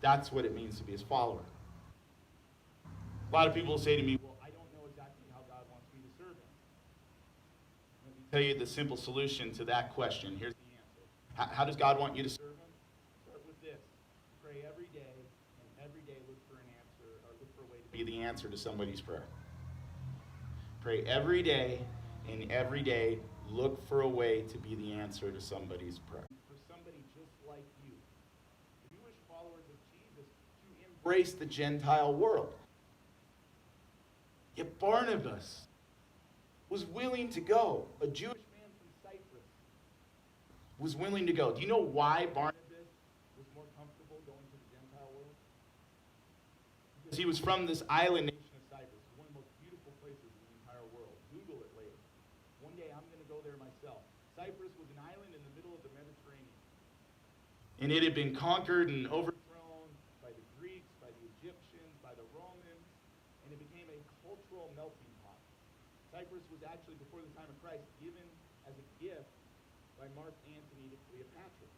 That's what it means to be his follower. A lot of people say to me, well, I don't know exactly how God wants me to serve him. Let me tell you the simple solution to that question. Here's the answer. How does God want you to serve him? Start with this. Pray every day, and every day look for an answer, or look for a way to be the answer to somebody's prayer. Pray every day, and every day look for a way to be the answer to somebody's prayer. For somebody just like you, Jewish followers of Jesus, to embrace the Gentile world. Yet Barnabas was willing to go. A Jewish man from Cyprus was willing to go. Do you know why Barnabas was more comfortable going to the Gentile world? Because he was from this island nation of Cyprus, one of the most beautiful places in the entire world. Google it later. One day I'm going to go there myself. Cyprus was an island in the middle of the Mediterranean. And it had been conquered and overthrown by the Greeks, by the Egyptians, by the Romans, and it became a cultural melting pot. Cyprus was actually, before the time of Christ, given as a gift by Mark Antony to Cleopatra.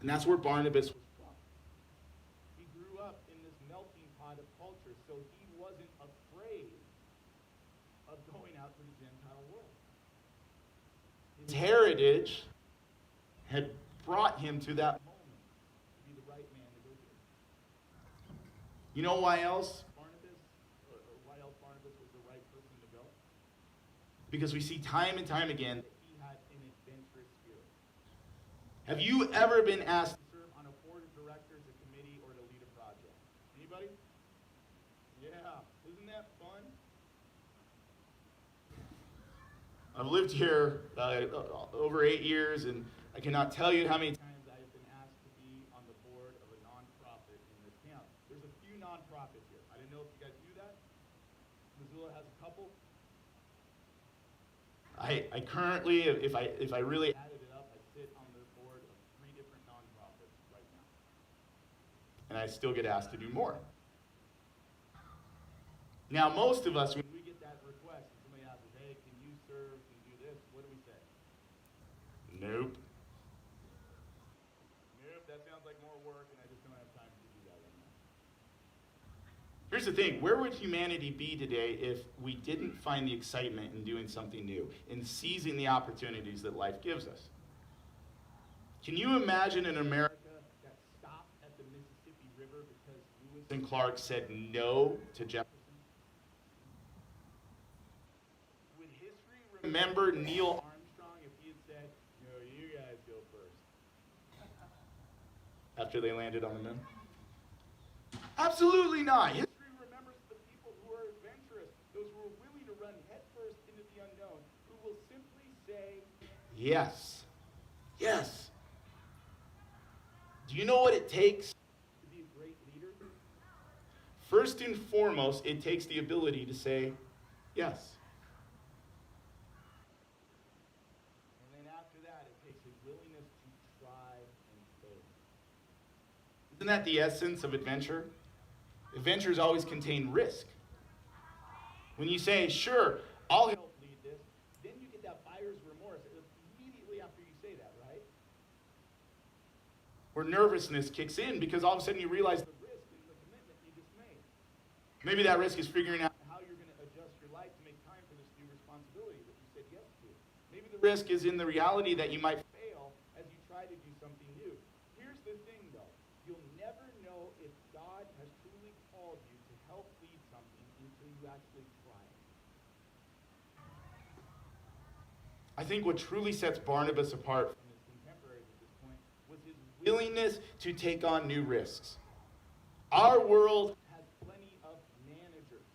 And that's where Barnabas was from. He grew up in this melting pot of culture, so he wasn't afraid of going out to the Gentile world. His heritage had brought him to that moment to be the right man to go here. You know why else Barnabas was the right person to go? Because we see time and time again that he had an adventurous spirit. Have you ever been asked to serve on a board of directors, a committee, or to lead a project? Anybody? Yeah. Isn't that fun? I've lived here over 8 years, and I cannot tell you how many times I have been asked to be on the board of a nonprofit in this town. There's a few nonprofits here. I didn't know if you guys knew that. Missoula has a couple. I currently, if I really added it up, I sit on the board of 3 different nonprofits right now. And I still get asked to do more. Now, most of us, when we get that request, and somebody asks us, hey, can you serve and do this? What do we say? Nope. Nope, that sounds like more work, and I just don't have time to do that right now. Here's the thing. Where would humanity be today if we didn't find the excitement in doing something new, in seizing the opportunities that life gives us? Can you imagine an America that stopped at the Mississippi River because Lewis and Clark said no to Jefferson? Would history remember Neil Armstrong if he had said, no, you guys go first, after they landed on the moon? Absolutely not. History remembers the people who are adventurous, those who are willing to run headfirst into the unknown, who will simply say, yes, yes. Do you know what it takes to be a great leader? First and foremost, it takes the ability to say yes. And then after that, it takes a willingness to try and fail. Isn't that the essence of adventure? Adventures always contain risk. When you say, sure, I'll help lead this, then you get that buyer's remorse immediately after you say that, right? Where nervousness kicks in because all of a sudden you realize the risk and the commitment you just made. Maybe that risk is figuring out how you're going to adjust your life to make time for this new responsibility that you said yes to. Maybe the risk is in the reality that you might fail as you try to do something new. Here's the thing, though. You'll never know if God has truly called you to help lead something until you actually try it. I think what truly sets Barnabas apart from his contemporaries at this point was his willingness to take on new risks. Our world has plenty of managers.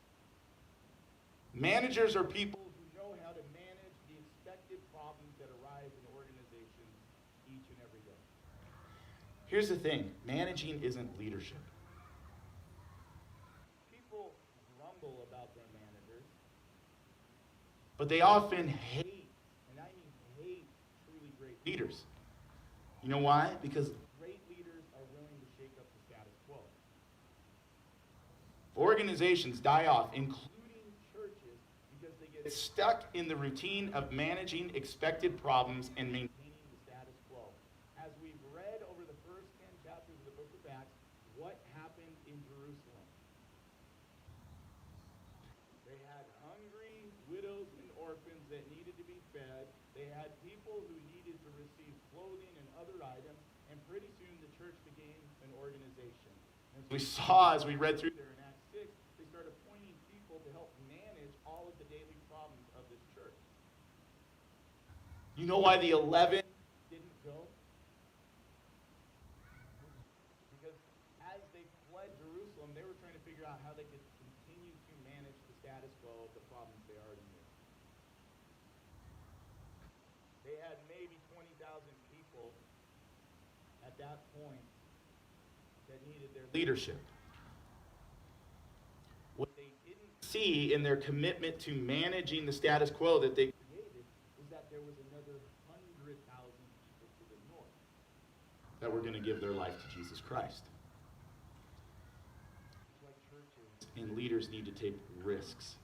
Managers are people who know how to manage the expected problems that arise in organizations each and every day. Here's the thing, managing isn't leadership. People grumble about their managers, but they often hate, and I mean hate, truly great leaders. You know why? Because great leaders are willing to shake up the status quo. Organizations die off, including churches, because they get stuck in the routine of managing expected problems and maintaining the status quo. As we've read over the first 10 chapters of the book of Acts, had people who needed to receive clothing and other items, and pretty soon the church became an organization. As we saw, as we read through there in Acts 6, they started appointing people to help manage all of the daily problems of this church. You know why the 11 didn't go? Because as they fled Jerusalem, they were trying to figure out how they could continue to manage the status quo of the problems they already knew. They had maybe 20,000 people at that point that needed their leadership. What they didn't see in their commitment to managing the status quo that they created was that there was another 100,000 people to the north that were going to give their life to Jesus Christ. That's why churches and leaders need to take risks.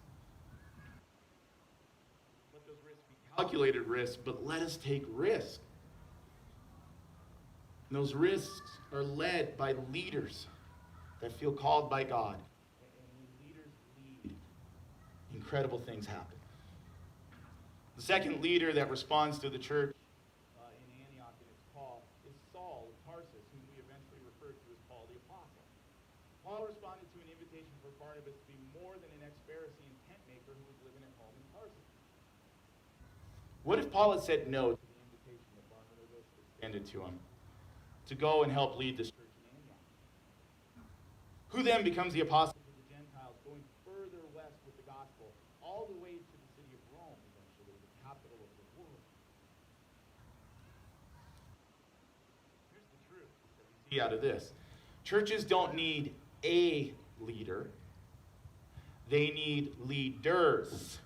Let those risks be calculated risks, but let us take risks. And those risks are led by leaders that feel called by God. And when leaders lead, incredible things happen. The second leader that responds to the church in Antioch, and it's Paul, is Saul of Tarsus, whom we eventually refer to as Paul the Apostle. Paul responded to an invitation for Barnabas to be more than an ex-Pharisee and tent maker who was living at home in Tarsus. What if Paul had said no to the invitation that Barnabas extended to him to go and help lead this church in Antioch? Who then becomes the apostle to the Gentiles, going further west with the gospel, all the way to the city of Rome, eventually, the capital of the world? Here's the truth that we see out of this. Churches don't need a leader. They need leaders.